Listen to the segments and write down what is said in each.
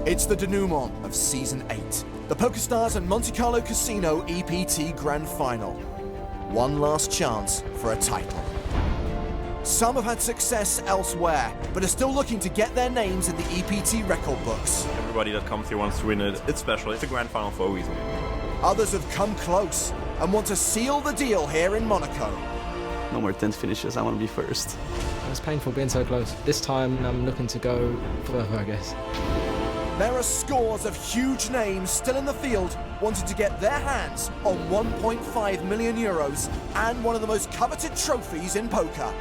It's the denouement of Season 8, the PokerStars and Monte Carlo Casino EPT Grand Final. One last chance for a title. Some have had success elsewhere, but are still looking to get their names in the EPT record books. Everybody that comes here wants to win it. It's special. It's a Grand Final for a reason. Others have come close and want to seal the deal here in Monaco. No more 10th finishes, I want to be first. It was painful being so close. This time I'm looking to go further, I guess. There are scores of huge names still in the field wanting to get their hands on 1.5 million euros and one of the most coveted trophies in poker.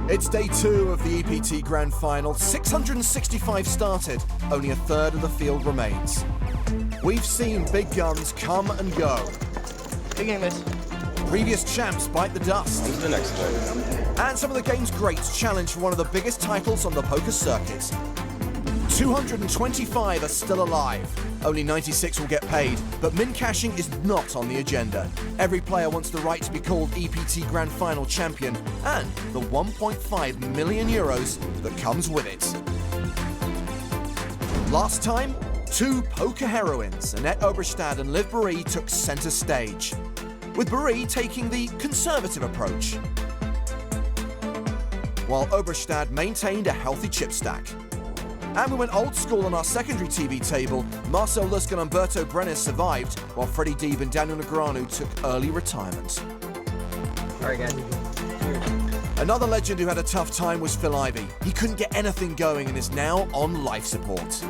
It's day 2 of the EPT Grand Final. 665 started, only a third of the field remains. We've seen big guns come and go. Big game, miss. Previous champs bite the dust. Who's the next one? And some of the game's greats challenge for one of the biggest titles on the poker circuit. 225 are still alive. Only 96 will get paid, but min cashing is not on the agenda. Every player wants the right to be called EPT Grand Final champion and the 1.5 million euros that comes with it. Last time, 2 poker heroines, Annette Oberstad and Liv Boeree, took center stage, with Boeree taking the conservative approach, while Oberstad maintained a healthy chip stack. And we went old school on our secondary TV table. Marcel Lusk and Umberto Brenes survived, while Freddie Deeb and Daniel Negreanu took early retirement. All right, guys. Another legend who had a tough time was Phil Ivey. He couldn't get anything going and is now on life support.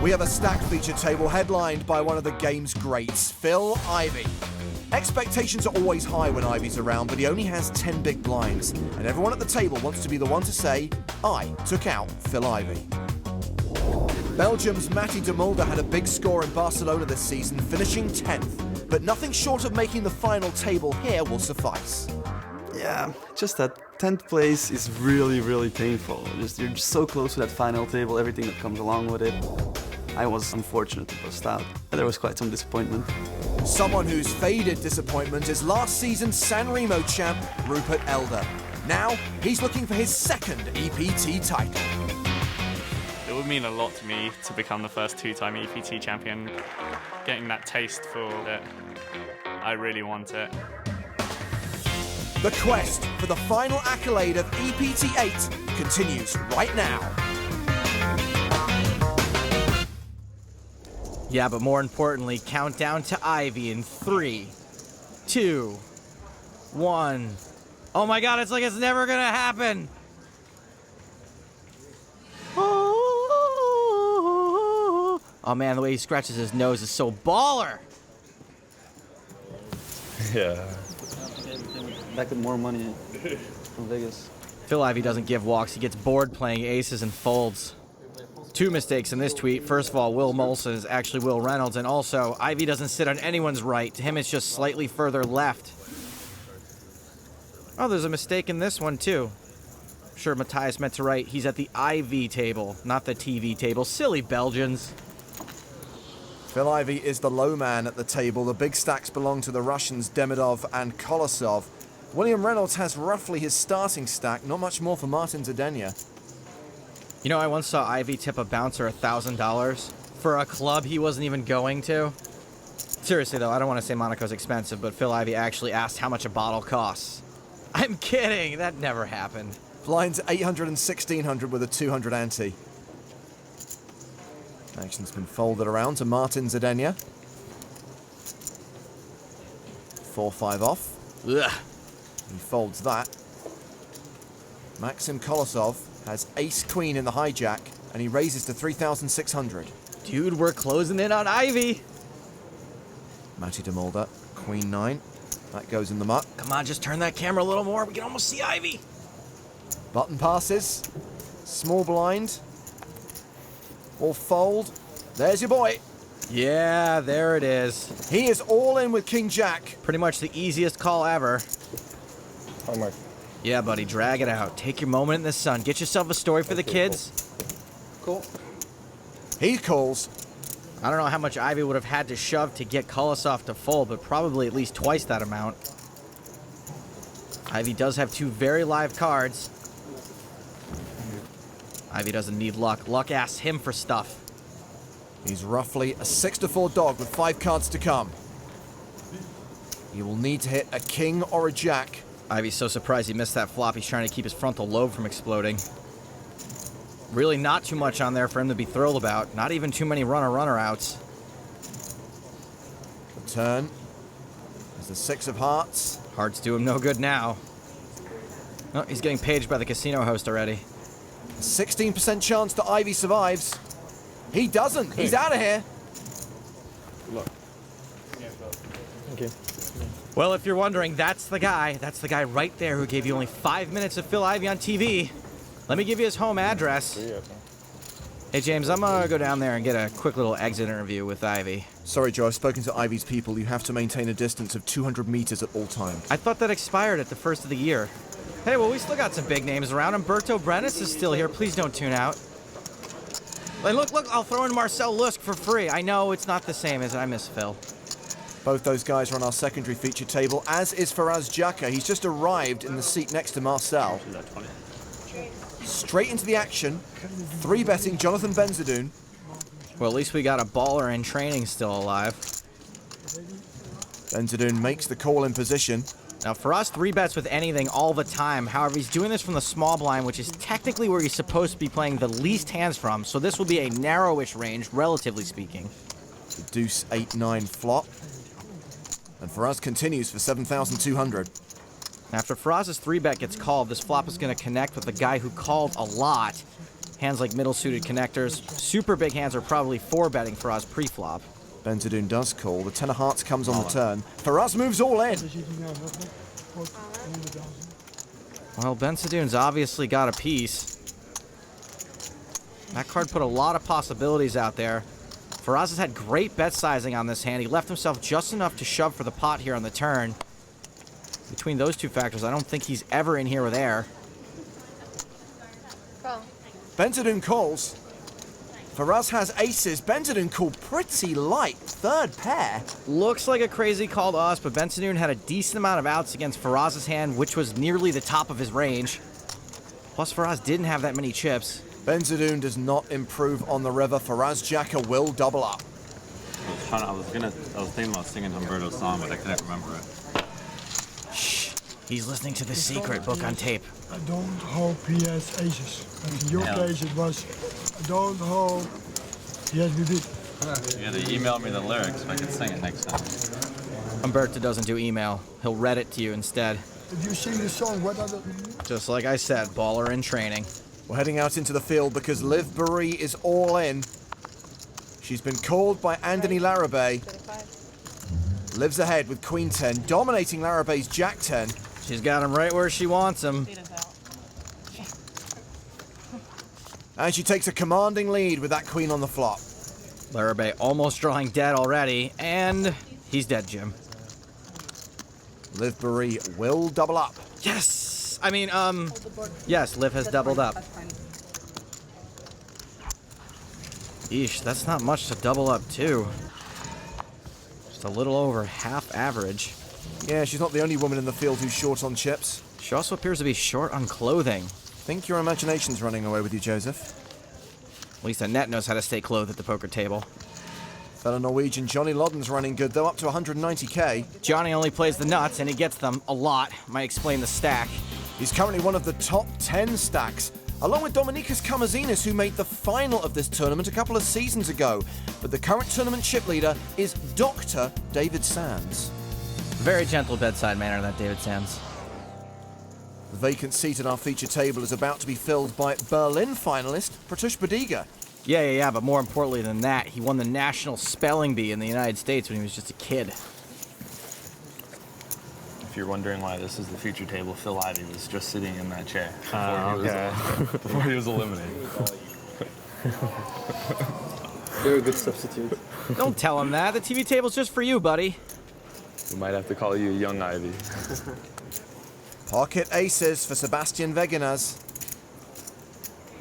We have a stacked feature table headlined by one of the game's greats, Phil Ivey. Expectations are always high when Ivey's around, but he only has 10 big blinds, and everyone at the table wants to be the one to say, I took out Phil Ivey. Belgium's Matty de Mulder had a big score in Barcelona this season, finishing 10th, but nothing short of making the final table here will suffice. Yeah, just that 10th place is really, really painful. You're just so close to that final table, everything that comes along with it. I was unfortunate to bust out. There was quite some disappointment. Someone who's faded disappointment is last season's San Remo champ, Rupert Elder. Now, he's looking for his second EPT title. It would mean a lot to me to become the first 2-time EPT champion. Getting that taste for it, I really want it. The quest for the final accolade of EPT 8 continues right now. Yeah, but more importantly, countdown to Ivey in 3, 2, 1. Oh my god, it's like it's never gonna happen! Oh man, the way he scratches his nose is so baller! Yeah. Back with more money from Vegas. Phil Ivey doesn't give walks, he gets bored playing aces and folds. 2 mistakes in this tweet. First of all, Will Molson is actually Will Reynolds, and also, Ivey doesn't sit on anyone's right. To him, it's just slightly further left. Oh, there's a mistake in this one, too. I'm sure Matthias meant to write, he's at the IV table, not the TV table. Silly Belgians. Phil Ivey is the low man at the table. The big stacks belong to the Russians Demidov and Kolosov. William Reynolds has roughly his starting stack, not much more for Martin Zedenya. You know, I once saw Ivey tip a bouncer $1,000 for a club he wasn't even going to. Seriously, though, I don't want to say Monaco's expensive, but Phil Ivey actually asked how much a bottle costs. I'm kidding, that never happened. Blinds 800 and 1600 with a 200 ante. Action's been folded around to Martin Zedenya. 4-5 off. Ugh. He folds that. Maxim Kolosov has ace-queen in the hijack, and he raises to 3,600. Dude, we're closing in on Ivey. Matty de Mulder, queen 9. That goes in the muck. Come on, just turn that camera a little more. We can almost see Ivey. Button passes. Small blind. Or fold. There's your boy. Yeah, there it is. He is all in with King Jack. Pretty much the easiest call ever. Homework. Yeah, buddy, drag it out. Take your moment in the sun. Get yourself a story for the kids. Cool. He calls. I don't know how much Ivy would have had to shove to get Kolosov to fold, but probably at least twice that amount. Ivy does have two very live cards. Ivy doesn't need luck. Luck asks him for stuff. He's roughly a 6-4 dog with 5 cards to come. He will need to hit a king or a jack. Ivy's so surprised he missed that flop. He's trying to keep his frontal lobe from exploding. Really not too much on there for him to be thrilled about. Not even too many runner outs. The turn is the 6 of hearts. Hearts do him no good now. Oh, he's getting paged by the casino host already. 16% chance that Ivy survives. He doesn't. He's out of here. Thank you. Well, if you're wondering, that's the guy right there who gave you only 5 minutes of Phil Ivey on TV. Let me give you his home address. Hey, James, I'm gonna go down there and get a quick little exit interview with Ivy. Sorry, Joe. I've spoken to Ivy's people. You have to maintain a distance of 200 meters at all times. I thought that expired at the first of the year. Hey, well, we still got some big names around. Umberto Brenes is still here. Please don't tune out. And look, I'll throw in Marcel Lusk for free. I know it's not the same as I miss Phil. Both those guys are on our secondary feature table, as is Faraz Jaka. He's just arrived in the seat next to Marcel. Straight into the action. 3-betting Jonathan Benzadoun. Well, at least we got a baller in training still alive. Benzadoun makes the call in position. Now, for us, 3-bets with anything all the time. However, he's doing this from the small blind, which is technically where he's supposed to be playing the least hands from. So this will be a narrowish range, relatively speaking. The deuce 8-9 flop. And Faraz continues for 7,200. After Faraz's 3-bet gets called, this flop is going to connect with the guy who called a lot. Hands like middle-suited connectors. Super big hands are probably 4-betting Faraz pre-flop. Benzadoun does call. The 10 of hearts comes on the turn. Faraz moves all in. Well, Benzadoun's obviously got a piece. That card put a lot of possibilities out there. Faraz has had great bet sizing on this hand. He left himself just enough to shove for the pot here on the turn. Between those two factors, I don't think he's ever in here with air. Benzadoun calls. Faraz has aces. Benzadoun called pretty light. 3rd pair. Looks like a crazy call to us, but Benzadoun had a decent amount of outs against Faraz's hand, which was nearly the top of his range. Plus, Faraz didn't have that many chips. Benzadoun does not improve on the river. Faraz Jaka will double up. I was thinking about singing Humberto's song, but I couldn't remember it. Shh. He's listening to the secret book on tape. I don't hope he has aces. But in your case it was, I don't hope he has BB. You had to email me the lyrics so I could sing it next time. Umberto doesn't do email. He'll read it to you instead. If you sing the song, what are the... Just like I said, baller in training. We're heading out into the field because Liv Boeri is all in. She's been called by Andony Larrabee. Liv's ahead with Queen 10, dominating Larabee's Jack 10. She's got him right where she wants him. And she takes a commanding lead with that Queen on the flop. Larrabee almost drawing dead already, and he's dead, Jim. Liv Boeri will double up. Yes! Yes, Liv has doubled up. Eesh, that's not much to double up, too. Just a little over half average. Yeah, she's not the only woman in the field who's short on chips. She also appears to be short on clothing. Think your imagination's running away with you, Joseph. At least Annette knows how to stay clothed at the poker table. Fellow Norwegian Johnny Lodden's running good, though, up to 190k. Johnny only plays the nuts, and he gets them a lot. Might explain the stack. He's currently one of the top 10 stacks, along with Dominicus Kamazinas, who made the final of this tournament a couple of seasons ago. But the current tournament chip leader is Dr. David Sands. Very gentle bedside manner, that David Sands. The vacant seat at our feature table is about to be filled by Berlin finalist Pratush Badiga. Yeah, but more importantly than that, he won the National Spelling Bee in the United States when he was just a kid. If you're wondering why this is the feature table, Phil Ivey was just sitting in that chair before he was eliminated. You're a good substitute. Don't tell him that. The TV table's just for you, buddy. We might have to call you Young Ivy. Pocket aces for Sebastian Wegener.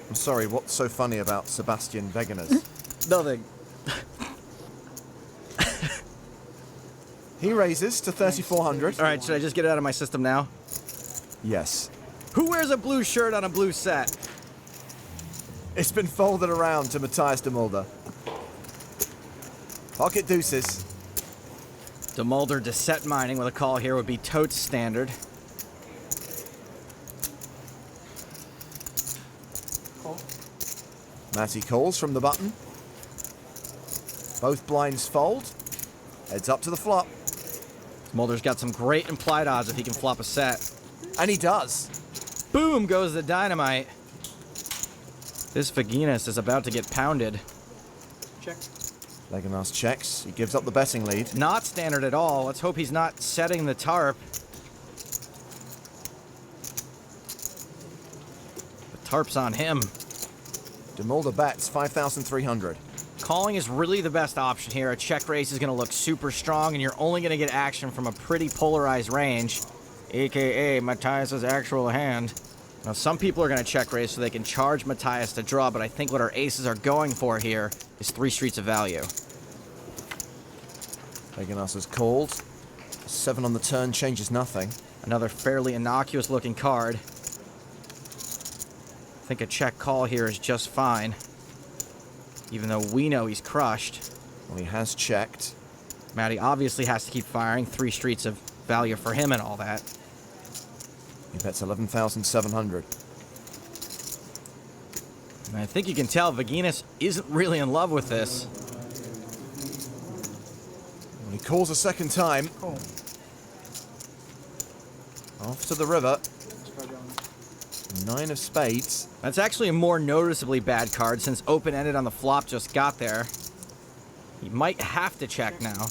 I'm sorry, what's so funny about Sebastian Wegener? Nothing. He raises to 3,400. All right, should I just get it out of my system now? Yes. Who wears a blue shirt on a blue set? It's been folded around to Matthias de Mulder. Pocket deuces. De Mulder to set mining with a call here would be totes standard. Matty calls from the button. Both blinds fold. Heads up to the flop. Mulder's got some great implied odds if he can flop a set. And he does. Boom goes the dynamite. This Vaginas is about to get pounded. Check. Wegener checks. He gives up the betting lead. Not standard at all. Let's hope he's not setting the tarp. The tarp's on him. De Mulder bets 5,300. Calling is really the best option here. A check raise is going to look super strong, and you're only going to get action from a pretty polarized range, aka Matthias's actual hand. Now, some people are going to check raise so they can charge Matthias to draw, but I think what our aces are going for here is 3 streets of value. Wegener has called. 7 on the turn changes nothing. Another fairly innocuous looking card. I think a check call here is just fine. Even though we know he's crushed. Well, he has checked. Matty obviously has to keep firing. 3 streets of value for him and all that. He bets 11,700. And I think you can tell Vaginas isn't really in love with this. Well, he calls a second time. Off to the river. 9 of spades. That's actually a more noticeably bad card since open-ended on the flop just got there. He might have to check now.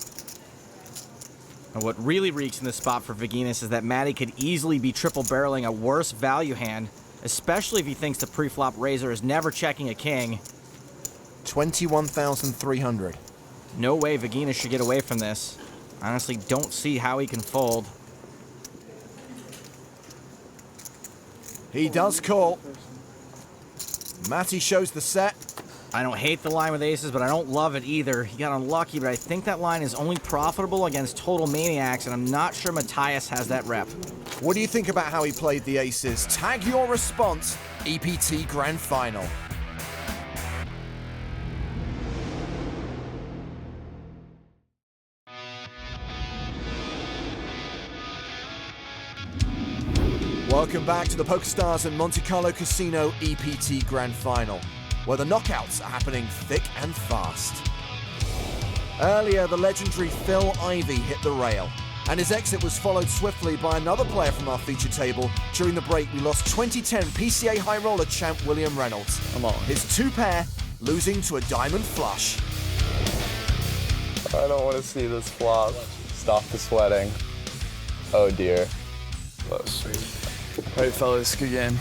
And what really reeks in this spot for Vaginas is that Matty could easily be triple-barreling a worse value hand, especially if he thinks the pre-flop raiser is never checking a king. 21,300. No way Vaginas should get away from this. Honestly, don't see how he can fold. He does call. Matty shows the set. I don't hate the line with aces, but I don't love it either. He got unlucky, but I think that line is only profitable against total maniacs, and I'm not sure Matthias has that rep. What do you think about how he played the aces? Tag your response. EPT Grand Final. Welcome back to the PokerStars and Monte Carlo Casino EPT Grand Final, where the knockouts are happening thick and fast. Earlier, the legendary Phil Ivey hit the rail, and his exit was followed swiftly by another player from our feature table. During the break, we lost 2010 PCA High Roller champ William Reynolds. Come on. His 2-pair losing to a diamond flush. I don't want to see this flop. Stop the sweating. Oh dear. Close. All right, fellas, good game.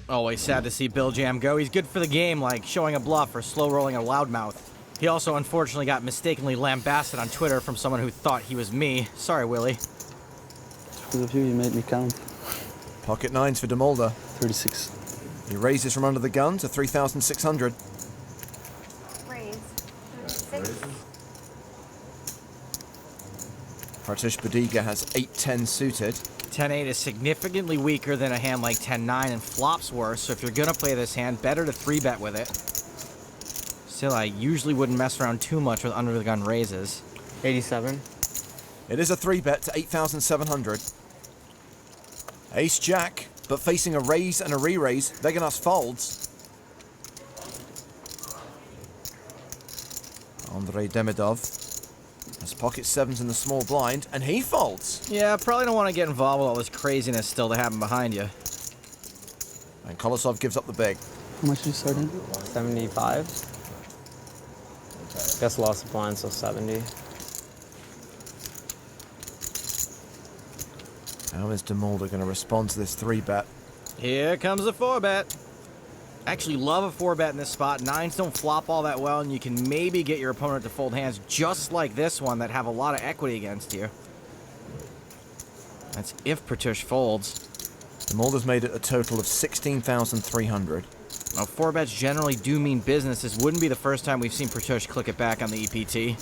Always sad to see Bill Jam go. He's good for the game, like showing a bluff or slow rolling a loudmouth. He also unfortunately got mistakenly lambasted on Twitter from someone who thought he was me. Sorry, Willie. Because of you, you made me count. Pocket 9s for De Mulder. 36. He raises from under the gun to 3,600. Raise. 6. Pratish Badiga has 8-10 suited. 10-8 is significantly weaker than a hand like 10-9 and flops worse, so if you're gonna play this hand, better to 3-bet with it. Still, I usually wouldn't mess around too much with under-the-gun raises. 87. It is a 3-bet to 8,700. Ace-Jack, but facing a raise and a re-raise, Wegener folds. Andrei Demidov has pocket 7s in the small blind, and he folds. Yeah, probably don't want to get involved with all this craziness still to happen behind you. And Kolosov gives up the big. How much did you start in? 75. Guess lost the blind, so 70. How is DeMulder going to respond to this 3-bet? Here comes a 4-bet. Actually love a 4-bet in this spot. 9s don't flop all that well, and you can maybe get your opponent to fold hands just like this one that have a lot of equity against you. That's if Pertush folds. DeMulder's made it a total of 16,300. Now, 4-bets generally do mean business. This wouldn't be the first time we've seen Pertush click it back on the EPT.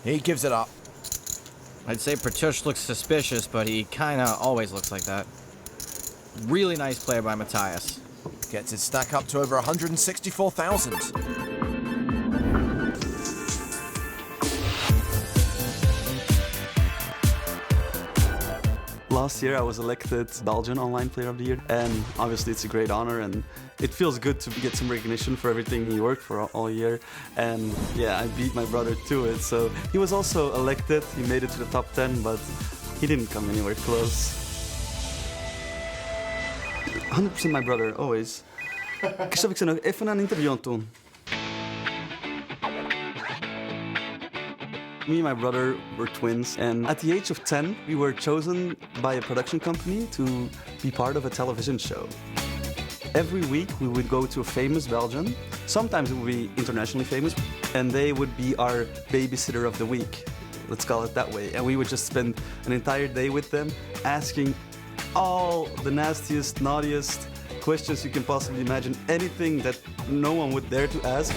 He gives it up. I'd say Pertush looks suspicious, but he kind of always looks like that. Really nice play by Matthias. Gets his stack up to over 164,000. Last year I was elected Belgian Online Player of the Year, and obviously it's a great honor, and it feels good to get some recognition for everything he worked for all year. And yeah, I beat my brother to it, so he was also elected. He made it to the top 10, but he didn't come anywhere close. 100% my brother, always. Christophe, ik zou nog even een interview aan het doen. Me and my brother were twins, and at the age of 10, we were chosen by a production company to be part of a television show. Every week, we would go to a famous Belgian. Sometimes it would be internationally famous, and they would be our babysitter of the week. Let's call it that way. And we would just spend an entire day with them, asking all the nastiest, naughtiest questions you can possibly imagine, anything that no one would dare to ask.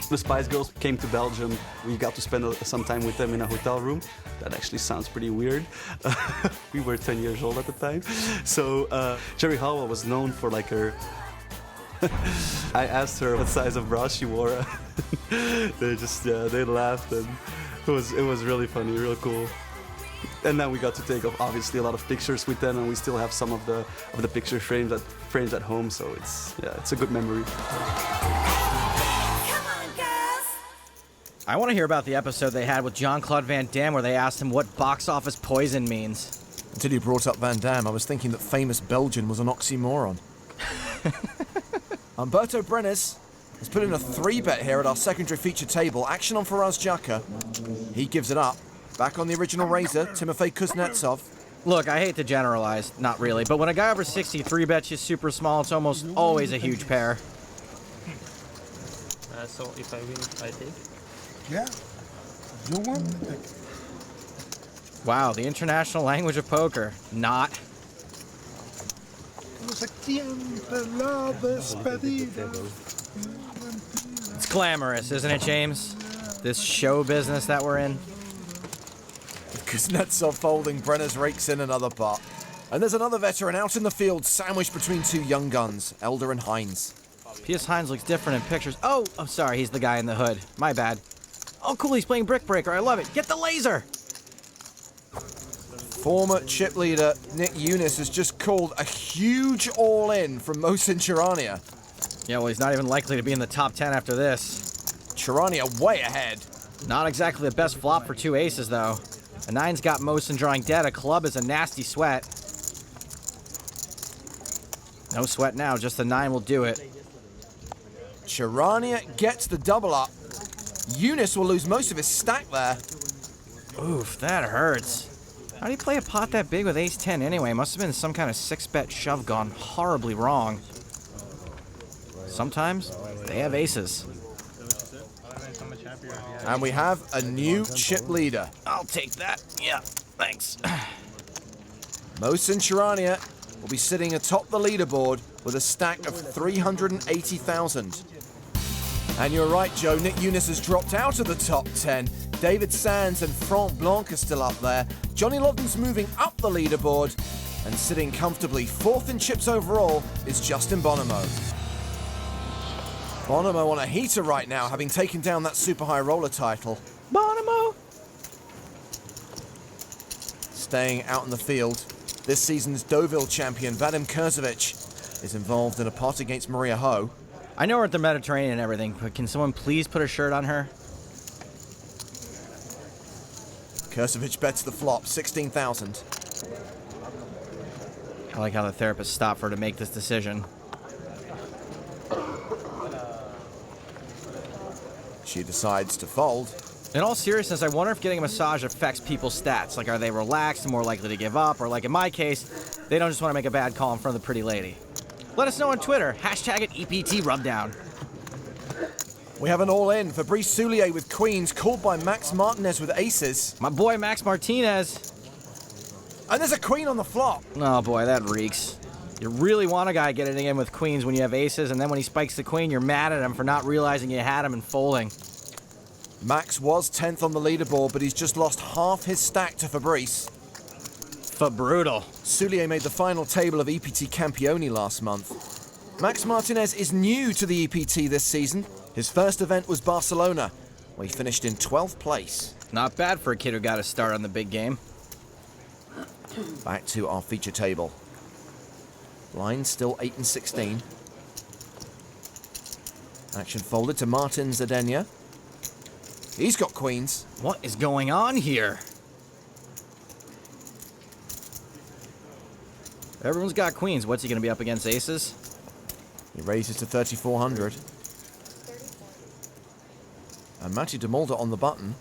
The Spice Girls came to Belgium. We got to spend some time with them in a hotel room. That actually sounds pretty weird. We were 10 years old at the time. So Jerry Howell was known for like her... I asked her what size of bra she wore. They laughed, and it was really funny, real cool. And then we got to take obviously a lot of pictures with them, and we still have some of the picture frames at home. So it's a good memory. I want to hear about the episode they had with Jean-Claude Van Damme where they asked him what box office poison means. Until you brought up Van Damme, I was thinking that famous Belgian was an oxymoron. Humberto Brenes has put in a 3-bet here at our secondary feature table. Action on Faraz Jaka. He gives it up. Back on the original razor, Timofey Kuznetsov. Look, I hate to generalize, not really, but when a guy over 63 bets you super small, it's almost always a huge pair. So if I win, I take? Yeah. You won. Wow, the international language of poker. Not. It's glamorous, isn't it, James? This show business that we're in. Kuznetsov folding, Brenner's rakes in another pot. And there's another veteran out in the field, sandwiched between two young guns, Elder and Hines. P.S. Hines looks different in pictures. Oh, sorry, he's the guy in the hood. My bad. Oh, cool, he's playing Brick Breaker. I love it. Get the laser! Former chip leader Nick Eunice has just called a huge all-in from Mohsin Charania. Yeah, well, he's not even likely to be in the top 10 after this. Charania way ahead. Not exactly the best flop for two aces, though. A 9's got Mohsin drawing dead. A club is a nasty sweat. No sweat now, just a 9 will do it. Charania gets the double up. Eunice will lose most of his stack there. Oof, that hurts. How do you play a pot that big with ace-10 anyway? Must have been some kind of 6-bet shove gone horribly wrong. Sometimes they have aces. And we have a new chip leader. I'll take that. Yeah, thanks. Mohsin Charania will be sitting atop the leaderboard with a stack of 380,000. And you're right, Joe, Nick Eunice has dropped out of the top 10. David Sands and Franck Blanc are still up there. Johnny Lodden's moving up the leaderboard. And sitting comfortably fourth in chips overall is Justin Bonomo. Bonomo on a heater right now, having taken down that super high roller title. Bonomo! Staying out in the field, this season's Deauville champion Vadim Kurzovic is involved in a pot against Maria Ho. I know we're at the Mediterranean and everything, but can someone please put a shirt on her? Kurzovic bets the flop, 16,000. I like how the therapist stopped for her to make this decision. She decides to fold. In all seriousness, I wonder if getting a massage affects people's stats. Like, are they relaxed and more likely to give up? Or like in my case, they don't just want to make a bad call in front of the pretty lady. Let us know on Twitter. Hashtag it EPT Rubdown. We have an all-in. Fabrice Soulier with queens, called by Max Martinez with aces. My boy Max Martinez. And there's a queen on the flop. Oh boy, that reeks. You really want a guy getting in with queens when you have aces, and then when he spikes the queen, you're mad at him for not realizing you had him and folding. Max was 10th on the leaderboard, but he's just lost half his stack to Fabrice. Brutal. Soulier made the final table of EPT Campioni last month. Max Martinez is new to the EPT this season. His first event was Barcelona, where he finished in 12th place. Not bad for a kid who got a start on the big game. Back to our feature table. Lines still 8 and 16. Action folded to Martin Zdenia. He's got queens. What is going on here? Everyone's got queens. What's he going to be up against, aces? He raises to 3,400. And Matthew DeMolder on the button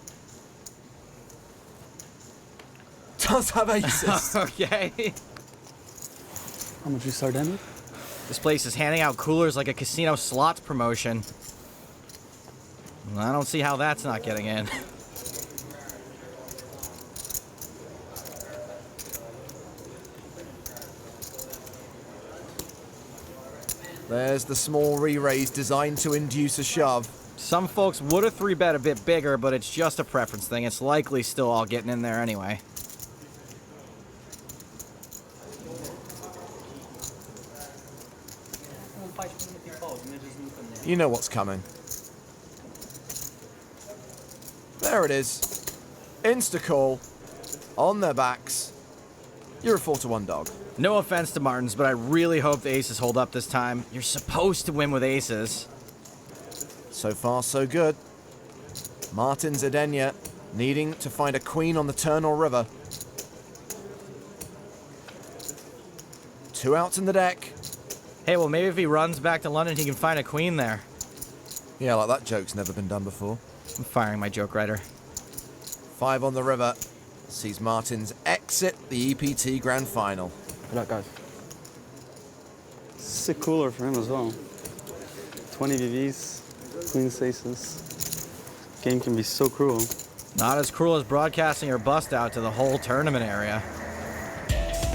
does have aces. Okay. How much you start in? This place is handing out coolers like a casino slots promotion. I don't see how that's not getting in. There's the small re-raise designed to induce a shove. Some folks would have 3-bet a bit bigger, but it's just a preference thing. It's likely still all getting in there anyway. You know what's coming. There it is. Insta-call. On their backs. You're a 4-1 dog. No offense to Martins, but I really hope the aces hold up this time. You're supposed to win with aces. So far, so good. Martin Zdenia needing to find a queen on the turn or river. 2 outs in the deck. Hey, well, maybe if he runs back to London, he can find a queen there. Yeah, like that joke's never been done before. I'm firing my joke writer. 5 on the river sees Martins exit the EPT Grand Final. Good luck, guys. Sick cooler for him as well. 20 VVs, queen aces. Game can be so cruel. Not as cruel as broadcasting your bust out to the whole tournament area.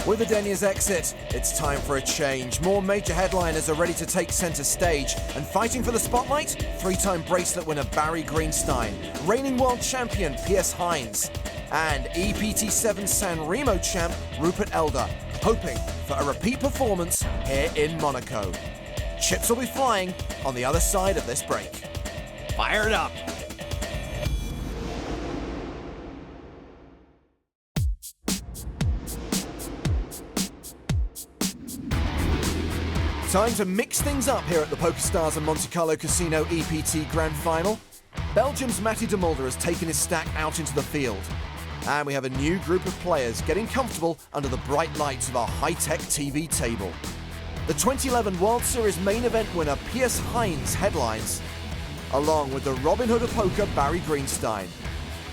With Adenia's exit, it's time for a change. More major headliners are ready to take center stage. And fighting for the spotlight, 3-time bracelet winner Barry Greenstein, reigning world champion P.S. Hines, and EPT7 San Remo champ Rupert Elder, hoping for a repeat performance here in Monaco. Chips will be flying on the other side of this break. Fire it up! Time to mix things up here at the PokerStars and Monte Carlo Casino EPT Grand Final. Belgium's Matty de Mulder has taken his stack out into the field. And we have a new group of players getting comfortable under the bright lights of our high-tech TV table. The 2011 World Series main event winner P.S. Hines headlines, along with the Robin Hood of Poker Barry Greenstein.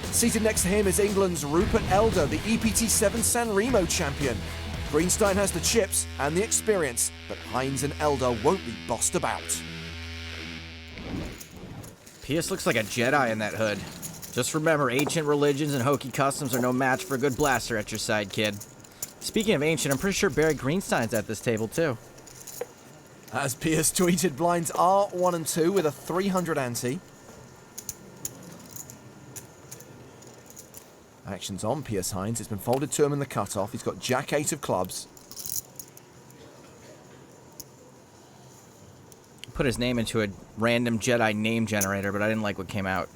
Seated next to him is England's Rupert Elder, the EPT7 San Remo champion. Greenstein has the chips and the experience, but Hines and Elder won't be bossed about. P.S. looks like a Jedi in that hood. Just remember, ancient religions and hokey customs are no match for a good blaster at your side, kid. Speaking of ancient, I'm pretty sure Barry Greenstein's at this table, too. As Pierce tweeted, blinds are 1 and 2 with a 300 ante. Action's on Pierce Hines. It's been folded to him in the cutoff. He's got Jack-8 of clubs. Put his name into a random Jedi name generator, but I didn't like what came out.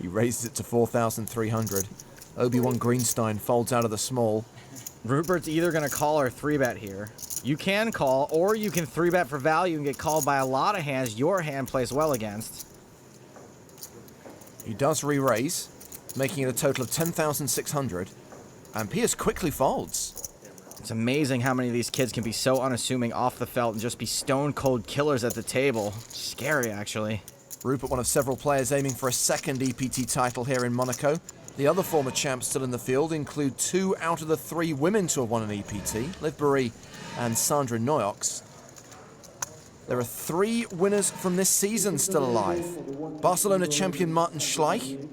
He raises it to 4,300. Obi-Wan Greenstein folds out of the small. Rupert's either going to call or 3-bet here. You can call, or you can 3-bet for value and get called by a lot of hands your hand plays well against. He does re-raise, making it a total of 10,600. And Pierce quickly folds. It's amazing how many of these kids can be so unassuming off the felt and just be stone-cold killers at the table. Scary, actually. Rupert, one of several players aiming for a second EPT title here in Monaco. The other former champs still in the field include 2 out of the 3 women to have won an EPT, Liv Boeree and Sandra Noyox. There are 3 winners from this season still alive. Barcelona champion Martin Schleich,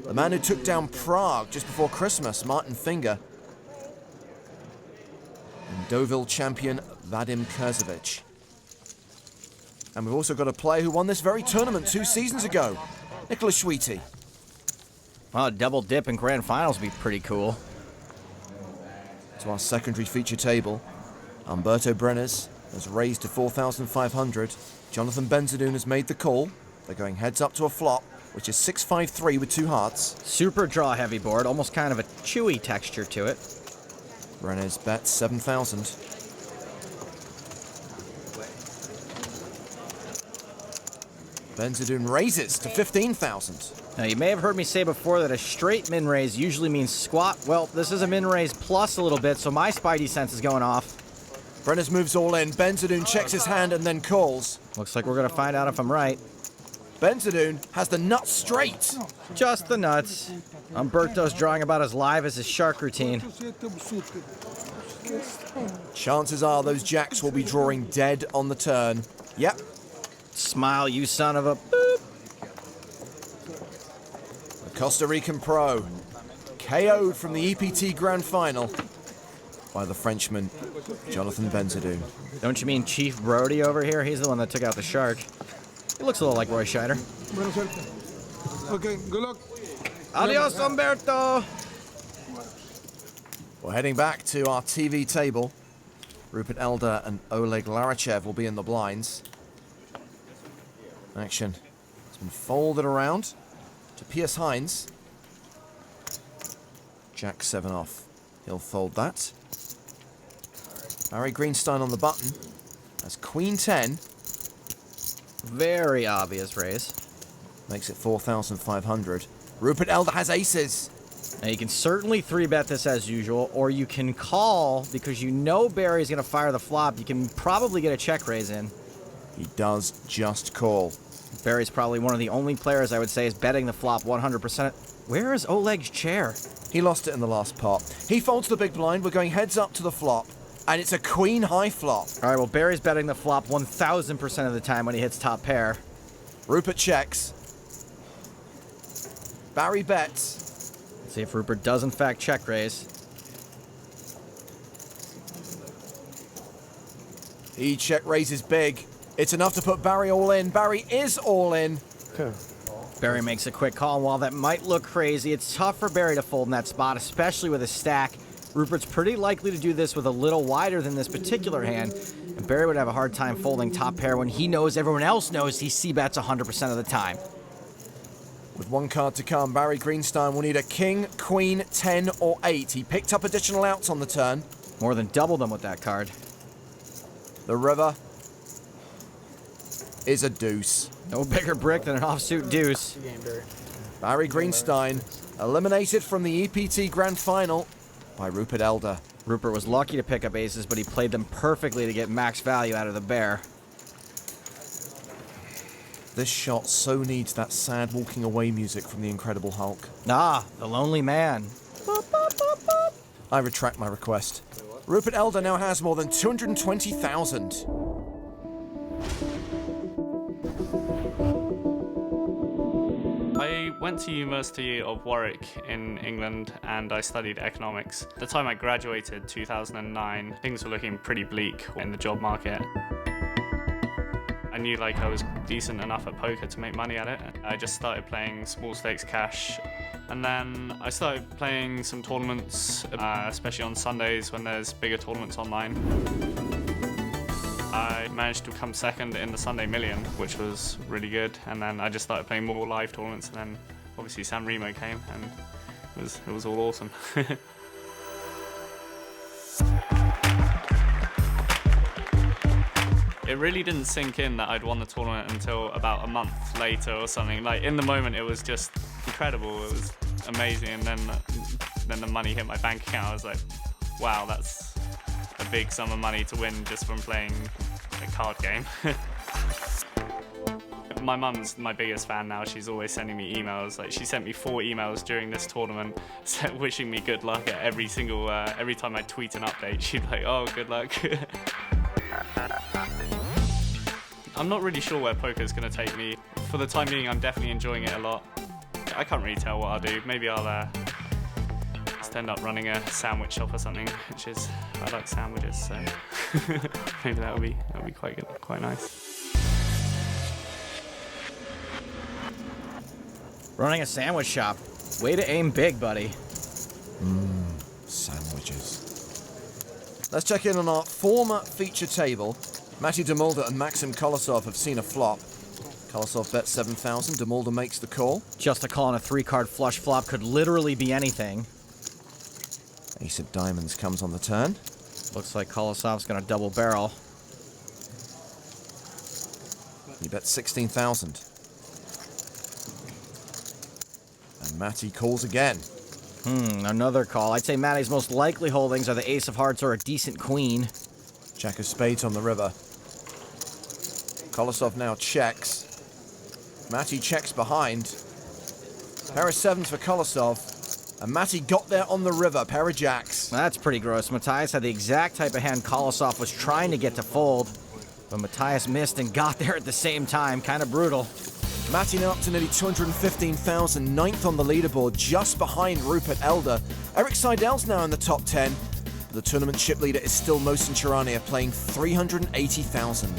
the man who took down Prague just before Christmas, Martin Finger, and Deauville champion Vadim Kurzovic. And we've also got a player who won this very tournament 2 seasons ago, Nicolas Schwiti. Well, a double dip in grand finals would be pretty cool. To our secondary feature table, Umberto Brenes has raised to 4,500. Jonathan Benzadoun has made the call. They're going heads up to a flop, which is 6-5-3 with 2 hearts. Super draw heavy board, almost kind of a chewy texture to it. Brenes bets 7,000. Benzadoun raises to 15,000. Now, you may have heard me say before that a straight min raise usually means squat. Well, this is a min raise plus a little bit, so my spidey sense is going off. Brenes moves all in. Benzadoun checks his hand and then calls. Looks like we're going to find out if I'm right. Benzadoun has the nuts straight. Just the nuts. Umberto's drawing about as live as his shark routine. Chances are those jacks will be drawing dead on the turn. Yep. Smile, you son of a boop. The Costa Rican pro, KO'd from the EPT Grand Final by the Frenchman, Jonathan Benzadoun. Don't you mean Chief Brody over here? He's the one that took out the shark. He looks a little like Roy Scheider. Okay, good luck. Adios, Umberto! We're heading back to our TV table. Rupert Elder and Oleg Larachev will be in the blinds. Action has been folded around to Piers Hines. Jack 7 off. He'll fold that. Barry Greenstein on the button. That's Queen 10. Very obvious raise. Makes it 4,500. Rupert Elder has aces. Now you can certainly 3-bet this as usual, or you can call because you know Barry's going to fire the flop. You can probably get a check raise in. He does just call. Barry's probably one of the only players I would say is betting the flop 100%. Where is Oleg's chair? He lost it in the last pot. He folds the big blind. We're going heads up to the flop. And it's a queen high flop. All right, well, Barry's betting the flop 1,000% of the time when he hits top pair. Rupert checks. Barry bets. Let's see if Rupert does in fact check raise. He check raises big. It's enough to put Barry all in. Barry is all in. Okay. Barry makes a quick call, and while that might look crazy, it's tough for Barry to fold in that spot, especially with a stack. Rupert's pretty likely to do this with a little wider than this particular hand, and Barry would have a hard time folding top pair when he knows everyone else knows he c-bets 100% of the time. With 1 card to come, Barry Greenstein will need a king, queen, 10, or 8. He picked up additional outs on the turn. More than double them with that card. The river is a deuce. No bigger brick than an offsuit deuce. Barry Greenstein eliminated from the EPT Grand Final by Rupert Elder. Rupert was lucky to pick up aces, but he played them perfectly to get max value out of the bear. This shot so needs that sad walking away music from the Incredible Hulk. Ah, the lonely man. I retract my request. Rupert Elder now has more than 220,000. I went to University of Warwick in England and I studied economics. At the time I graduated, 2009, things were looking pretty bleak in the job market. I knew I was decent enough at poker to make money at it. I just started playing small stakes cash, and then I started playing some tournaments, especially on Sundays when there's bigger tournaments online. I managed to come second in the Sunday Million, which was really good, and then I just started playing more live tournaments, and then obviously San Remo came, and it was all awesome. It really didn't sink in that I'd won the tournament until about a month later or something. In the moment, it was just incredible. It was amazing, and then the money hit my bank account. I was like, wow, that's a big sum of money to win just from playing a card game. My mum's my biggest fan now. She's always sending me emails. Like, she sent me 4 emails during this tournament wishing me good luck at every time I tweet an update. She'd be like, oh, good luck. I'm not really sure where poker's going to take me. For the time being, I'm definitely enjoying it a lot. I can't really tell what I'll do. Maybe I'll just end up running a sandwich shop or something, which is, I like sandwiches, so maybe that'll be quite good, quite nice. Running a sandwich shop. Way to aim big, buddy. Sandwiches. Let's check in on our former feature table. Matty DeMulder and Maxim Kolosov have seen a flop. Kolosov bets 7,000, DeMulder makes the call. Just a call on a 3-card flush flop could literally be anything. Ace of diamonds comes on the turn. Looks like Kolosov's gonna double barrel. He bets 16,000. And Matty calls again. Another call. I'd say Matty's most likely holdings are the ace of hearts or a decent queen. Jack of spades on the river. Kolosov now checks. Matty checks behind. Pair of sevens for Kolosov. And Matty got there on the river, pair of jacks. That's pretty gross. Matthias had the exact type of hand Kolosov was trying to get to fold, but Matthias missed and got there at the same time. Kind of brutal. Matty now up to nearly 215,000, ninth on the leaderboard, just behind Rupert Elder. Eric Seidel's now in the top 10. But the tournament chip leader is still Mohsen Charania, playing 380,000.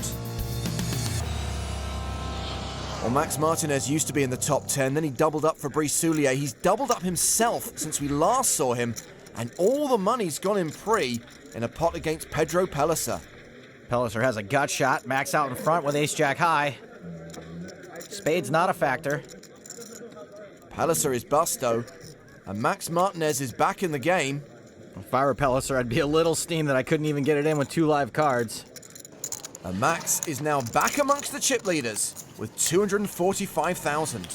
Well, Max Martinez used to be in the top 10, then he doubled up for Brice Soulier. He's doubled up himself since we last saw him, and all the money's gone in pre in a pot against Pedro Pellicer. Pellicer has a gut shot, Max out in front with ace-jack high. Spade's not a factor. Pellicer is busto, and Max Martinez is back in the game. If I were Pellicer, I'd be a little steamed that I couldn't even get it in with 2 live cards. And Max is now back amongst the chip leaders with 245,000.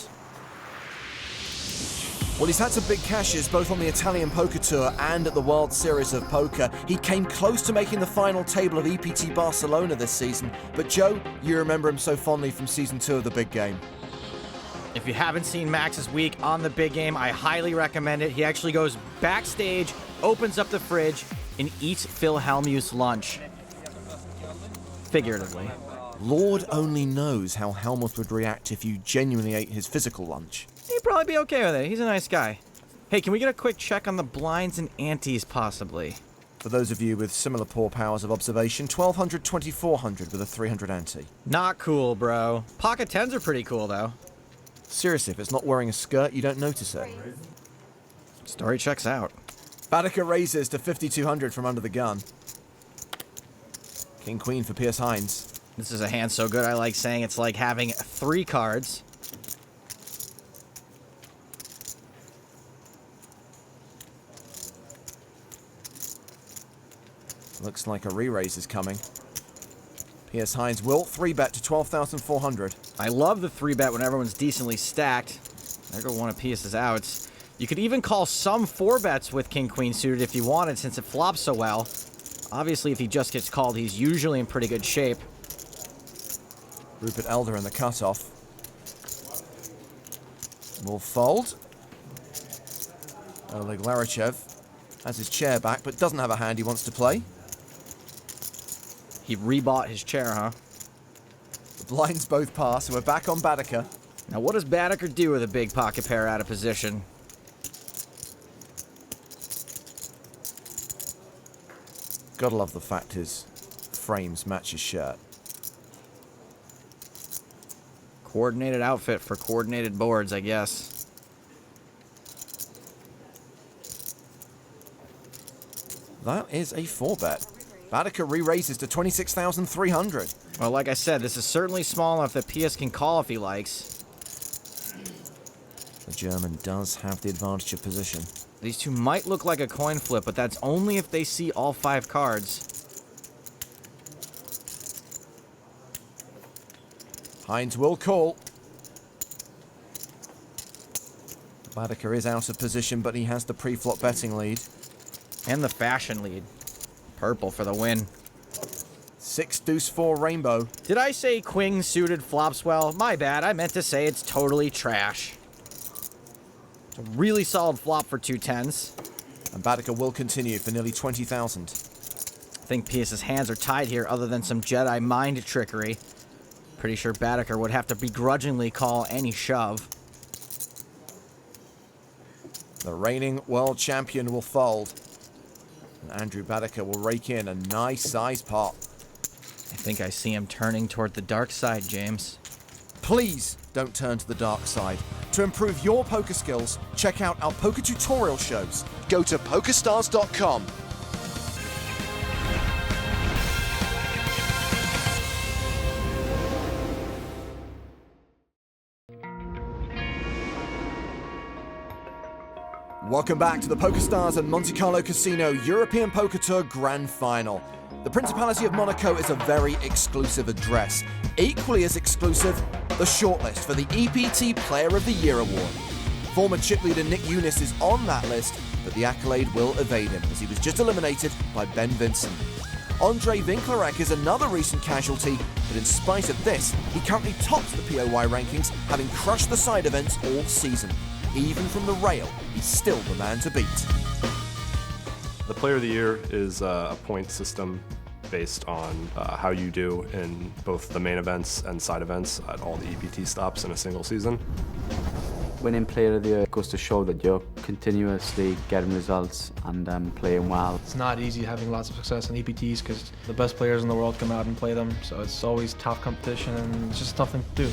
Well, he's had some big cashes both on the Italian Poker Tour and at the World Series of Poker. He came close to making the final table of EPT Barcelona this season. But Joe, you remember him so fondly from Season 2 of the Big Game. If you haven't seen Max's week on the Big Game, I highly recommend it. He actually goes backstage, opens up the fridge, and eats Phil Hellmuth's lunch. Figuratively. Lord only knows how Hellmuth would react if you genuinely ate his physical lunch. He'd probably be okay with it. He's a nice guy. Hey, can we get a quick check on the blinds and antes, possibly? For those of you with similar poor powers of observation, 1,200, 2,400 with a 300 ante. Not cool, bro. Pocket 10s are pretty cool, though. Seriously, if it's not wearing a skirt, you don't notice it. Story checks out. Baedeker raises to 5,200 from under the gun. King Queen for Pierce Hines. This is a hand so good I like saying it's like having 3 cards. Looks like a re-raise is coming. Pierce Hines will 3-bet to 12,400. I love the 3-bet when everyone's decently stacked. There go one of Pierce's outs. You could even call some 4-bets with King Queen suited if you wanted, since it flops so well. Obviously, if he just gets called, he's usually in pretty good shape. Rupert Elder in the cutoff. Will fold. Oleg Larachev has his chair back, but doesn't have a hand he wants to play. He rebought his chair, huh? The blinds both pass, so we're back on Baedeker. Now, what does Baedeker do with a big pocket pair out of position? Gotta love the fact his frames match his shirt. Coordinated outfit for coordinated boards, I guess. That is a 4-bet. Baedeker re-raises to 26,300. Well, like I said, this is certainly small enough that PS can call if he likes. The German does have the advantage of position. These two might look like a coin flip, but that's only if they see all 5 cards. Hines will call. Baedeker is out of position, but he has the pre-flop betting lead. And the fashion lead. Purple for the win. 6 deuce 4 rainbow. Did I say queen suited flops well? My bad, I meant to say it's totally trash. It's a really solid flop for 2 10s. And Baedeker will continue for nearly 20,000. I think Pius's hands are tied here other than some Jedi mind trickery. Pretty sure Baedeker would have to begrudgingly call any shove. The reigning world champion will fold. And Andrew Baedeker will rake in a nice size pot. I think I see him turning toward the dark side, James. Please don't turn to the dark side. To improve your poker skills, check out our poker tutorial shows. Go to PokerStars.com. Welcome back to the PokerStars and Monte Carlo Casino European Poker Tour Grand Final. The Principality of Monaco is a very exclusive address. Equally as exclusive, the shortlist for the EPT Player of the Year award. Former chip leader Nick Eunice is on that list, but the accolade will evade him as he was just eliminated by Ben Vinson. Andre Winklerek is another recent casualty, but in spite of this, he currently tops the POY rankings, having crushed the side events all season. Even from the rail, he's still the man to beat. The Player of the Year is a point system based on how you do in both the main events and side events at all the EPT stops in a single season. Winning Player of the Year goes to show that you're continuously getting results and playing well. It's not easy having lots of success in EPTs because the best players in the world come out and play them, so it's always tough competition and it's just a tough thing to do.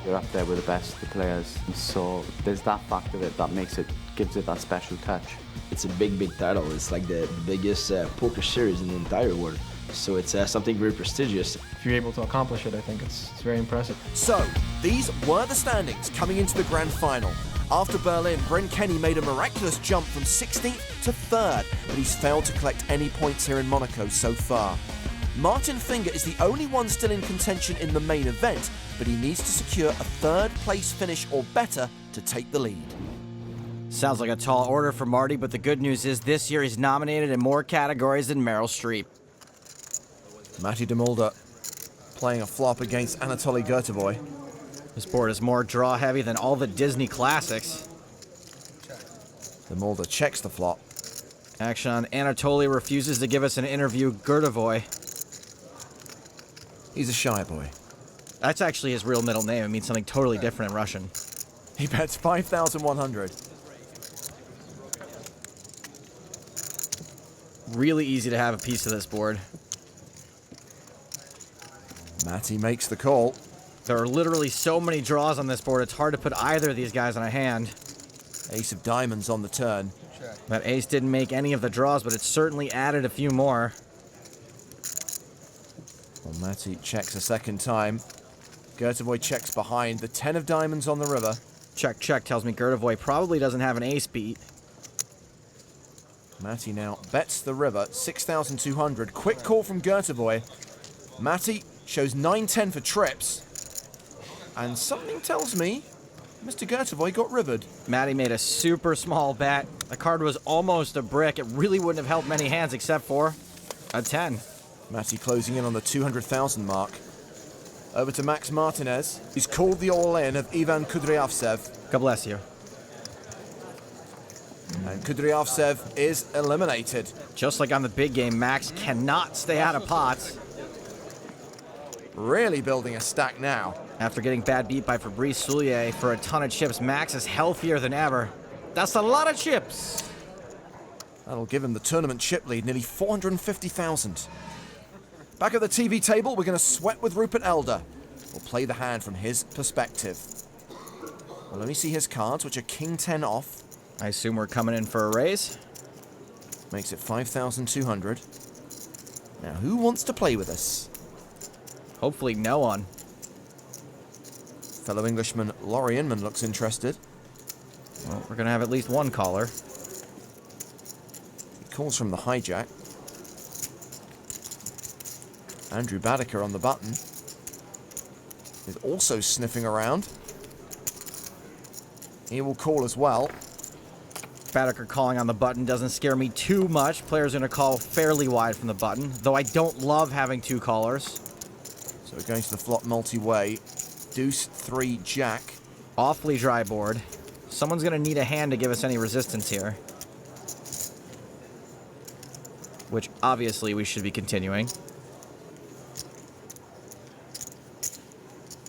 You're up there with the best of the players, so there's that fact of it that gives it that special touch. It's a big title. It's like the biggest poker series in the entire world. So it's something very prestigious. If you're able to accomplish it, I think it's very impressive. So, these were the standings coming into the grand final. After Berlin, Bryn Kenny made a miraculous jump from 16th to 3rd, but he's failed to collect any points here in Monaco so far. Martin Finger is the only one still in contention in the main event, but he needs to secure a 3rd place finish or better to take the lead. Sounds like a tall order for Marty, but the good news is this year he's nominated in more categories than Meryl Streep. Matty de Mulder playing a flop against Anatoly Gerteboy. This board is more draw heavy than all the Disney classics. De Mulder checks the flop. Action on Anatoly refuses to give us an interview. Gerteboy. He's a shy boy. That's actually his real middle name. It means something totally different in Russian. He bets 5,100. Really easy to have a piece of this board. Matty makes the call. There are literally so many draws on this board, it's hard to put either of these guys on a hand. Ace of diamonds on the turn. That ace didn't make any of the draws, but it certainly added a few more. Well, Matty checks a second time. Gerteboy checks behind. The 10 of diamonds on the river. Check tells me Gerteboy probably doesn't have an ace beat. Matty now bets the river, 6,200. Quick call from Gerteboy. Matty shows 9-10 for trips. And something tells me Mr. Gerteboy got rivered. Matty made a super small bet. The card was almost a brick. It really wouldn't have helped many hands except for a 10. Matty closing in on the 200,000 mark. Over to Max Martinez. He's called the all-in of Ivan Kudryavtsev. God bless you. And Kudryavtsev is eliminated. Just like on the big game, Max cannot stay out of pots. Really building a stack now. After getting bad beat by Fabrice Soulier for a ton of chips, Max is healthier than ever. That's a lot of chips. That'll give him the tournament chip lead, nearly 450,000. Back at the TV table, we're going to sweat with Rupert Elder. We'll play the hand from his perspective. We'll only see his cards, which are King 10 off. I assume we're coming in for a raise. Makes it 5,200. Now, who wants to play with us? Hopefully no one. Fellow Englishman Laurie Inman looks interested. Well, we're going to have at least one caller. He calls from the hijack. Andrew Baedeker on the button is also sniffing around. He will call as well. Badaker calling on the button doesn't scare me too much. Players are going to call fairly wide from the button, though I don't love having two callers. So we're going to the flop multi-way. Deuce, 3, Jack. Awfully dry board. Someone's going to need a hand to give us any resistance here. Which, obviously, we should be continuing.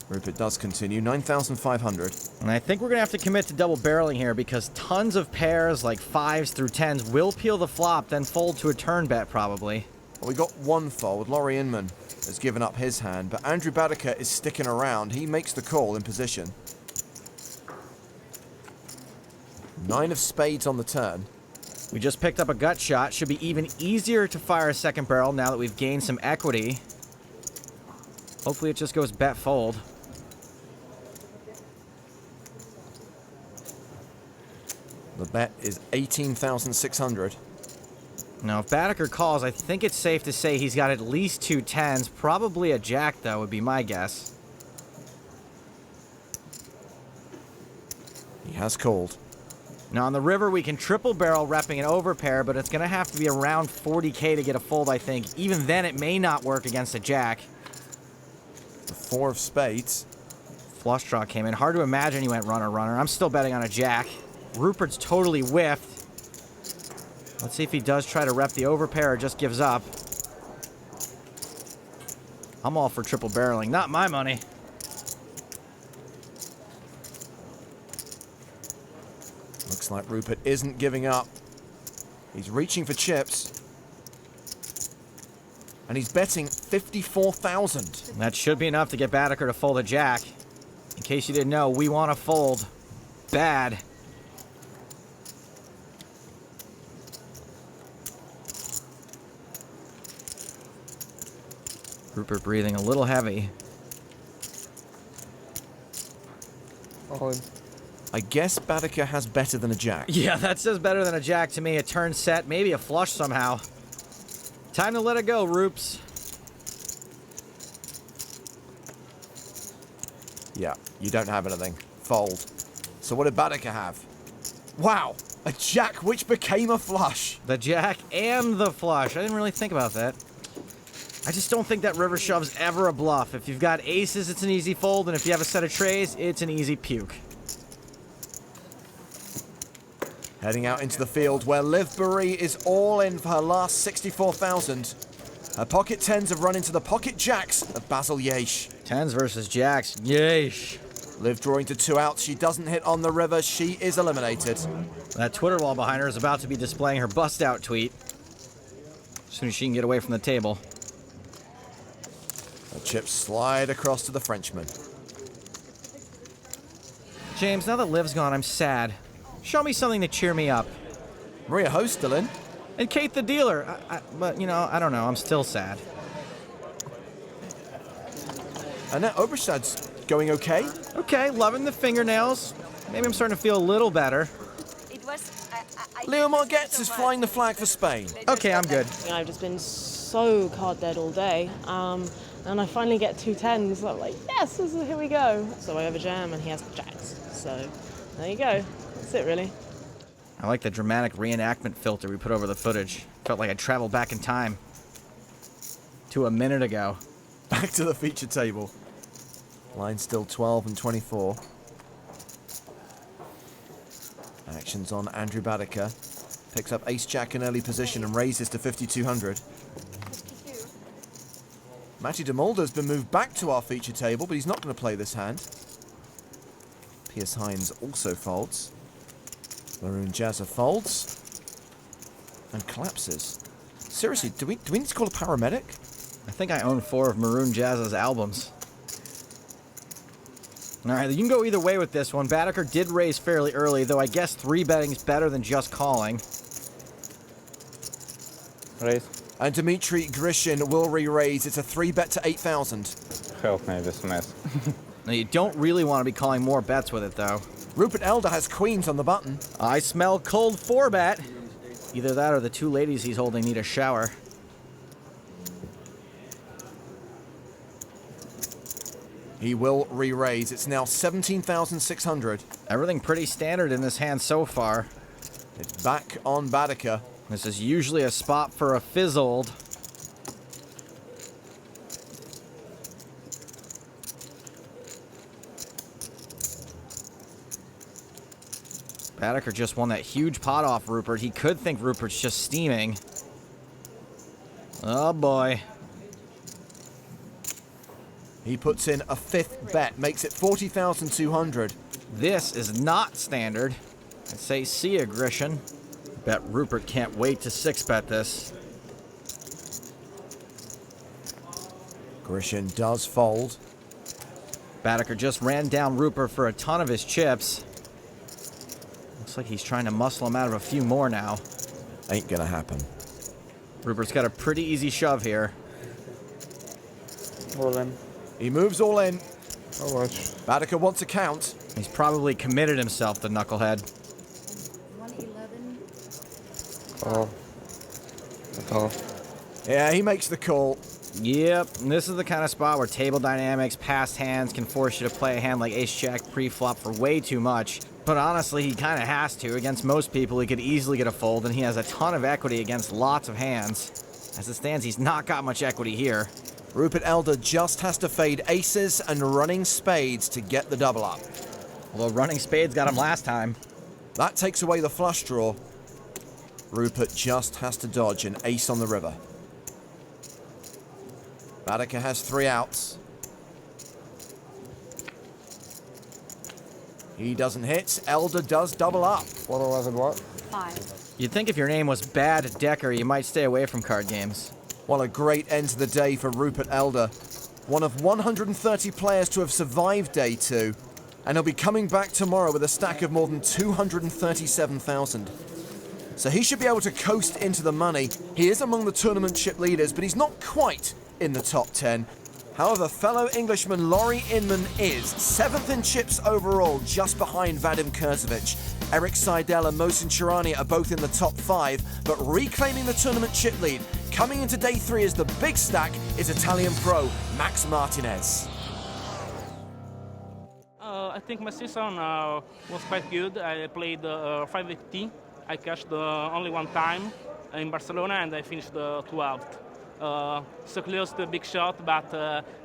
Rupert does continue, 9,500. And I think we're going to have to commit to double barreling here because tons of pairs like 5s through 10s will peel the flop, then fold to a turn bet probably. Well, we got one fold. Laurie Inman has given up his hand, but Andrew Badaker is sticking around. He makes the call in position. 9 of spades on the turn. We just picked up a gut shot. Should be even easier to fire a second barrel now that we've gained some equity. Hopefully it just goes bet fold. The bet is 18,600. Now, if Badaker calls, I think it's safe to say he's got at least 2 10s. Probably a jack, though, would be my guess. He has called. Now, on the river, we can triple barrel repping an overpair, but it's going to have to be around 40K to get a fold, I think. Even then, it may not work against a jack. The 4 of spades. Flush draw came in. Hard to imagine he went runner, runner. I'm still betting on a jack. Rupert's totally whiffed. Let's see if he does try to rep the overpair or just gives up. I'm all for triple barreling. Not my money. Looks like Rupert isn't giving up. He's reaching for chips. And he's betting 54,000. That should be enough to get Badaker to fold a jack. In case you didn't know, we want to fold bad. Rupert breathing a little heavy. I guess Badaker has better than a jack. Yeah, that says better than a jack to me. A turn set, maybe a flush somehow. Time to let it go, Rupes. Yeah, you don't have anything. Fold. So what did Badaker have? Wow, a jack which became a flush. The jack and the flush. I didn't really think about that. I just don't think that river shove's ever a bluff. If you've got aces, it's an easy fold, and if you have a set of trays, it's an easy puke. Heading out into the field where Liv Barry is all in for her last 64,000. Her pocket tens have run into the pocket jacks of Basil Yesh. Tens versus jacks. Yesh. Liv drawing to 2 outs. She doesn't hit on the river. She is eliminated. That Twitter wall behind her is about to be displaying her bust out tweet. As soon as she can get away from the table. The chips slide across to the Frenchman. James, now that Liv's gone, I'm sad. Show me something to cheer me up. Maria Ho's still in. And Kate the dealer. But, you know, I don't know. I'm still sad. Annette Oberstadt's going okay. Okay, loving the fingernails. Maybe I'm starting to feel a little better. Leo Margetts is flying the flag for Spain. Okay, I'm good. You know, I've just been so card dead all day. And I finally get 2 10s. So I'm like, yes, here we go. So I overjam and he has jacks. So there you go. That's it, really. I like the dramatic reenactment filter we put over the footage. Felt like I traveled back in time. To a minute ago. Back to the feature table. Line still 12 and 24. Actions on Andrew Badaker. Picks up ace-jack in early position and raises to 5,200. Matty DeMolder's been moved back to our feature table, but he's not going to play this hand. Piers Hines also folds. Maroon Jazza folds. And collapses. Seriously, do we need to call a paramedic? I think I own 4 of Maroon Jazz's albums. Alright, you can go either way with this one. Badaker did raise fairly early, though I guess 3-betting's better than just calling. Raise. And Dmitry Grishin will re-raise. It's a 3-bet to 8,000. Help me, this mess. Now, you don't really want to be calling more bets with it, though. Rupert Elder has queens on the button. I smell cold 4-bet. Either that or the 2 ladies he's holding need a shower. He will re-raise. It's now 17,600. Everything pretty standard in this hand so far. It's back on Baedeker. This is usually a spot for a fizzled. Baedeker just won that huge pot off Rupert. He could think Rupert's just steaming. Oh boy. He puts in a 5th bet, makes it 40,200. This is not standard. I'd say see ya, Grisham. Bet Rupert can't wait to 6-bet this. Grisham does fold. Baedeker just ran down Rupert for a ton of his chips. Looks like he's trying to muscle him out of a few more now. Ain't gonna happen. Rupert's got a pretty easy shove here. All in. He moves all in. How much? Baedeker wants a count. He's probably committed himself, the knucklehead. 111. Oh. That's all. Yeah, he makes the call. Yep, and this is the kind of spot where table dynamics, past hands can force you to play a hand like ace-jack pre-flop for way too much. But honestly, he kind of has to. Against most people, he could easily get a fold, and he has a ton of equity against lots of hands. As it stands, he's not got much equity here. Rupert Elder just has to fade aces and running spades to get the double up. Although running spades got him last time. That takes away the flush draw. Rupert just has to dodge an ace on the river. Baedeker has 3 outs. He doesn't hit. Elder does double up. 111 what? 5. You'd think if your name was Bad Decker, you might stay away from card games. What a great end to the day for Rupert Elder. One of 130 players to have survived day 2. And he'll be coming back tomorrow with a stack of more than 237,000. So he should be able to coast into the money. He is among the tournament chip leaders, but he's not quite in the top 10. However, fellow Englishman Laurie Inman is 7th in chips overall, just behind Vadim Kurtovic. Eric Seidel and Mohsin Shirani are both in the top 5, but reclaiming the tournament chip lead, coming into day 3 as the big stack, is Italian pro Max Martinez. I think my season was quite good. I played 5 EPT. I cashed only one time in Barcelona, and I finished 12th. So close to a big shot, but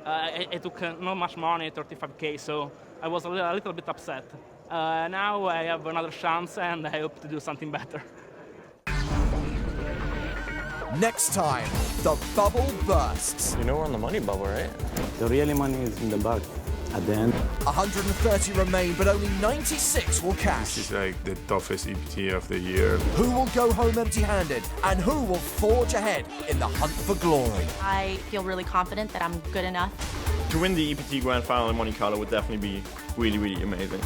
I took not much money, 35k, so I was a little bit upset. Now I have another chance, and I hope to do something better. Next time, the bubble bursts. You know we're on the money bubble, right? The real money is in the bag at the end. 130 remain, but only 96 will cash. This is like the toughest EPT of the year. Who will go home empty-handed, and who will forge ahead in the hunt for glory? I feel really confident that I'm good enough. To win the EPT Grand Final in Monte Carlo would definitely be really, really amazing.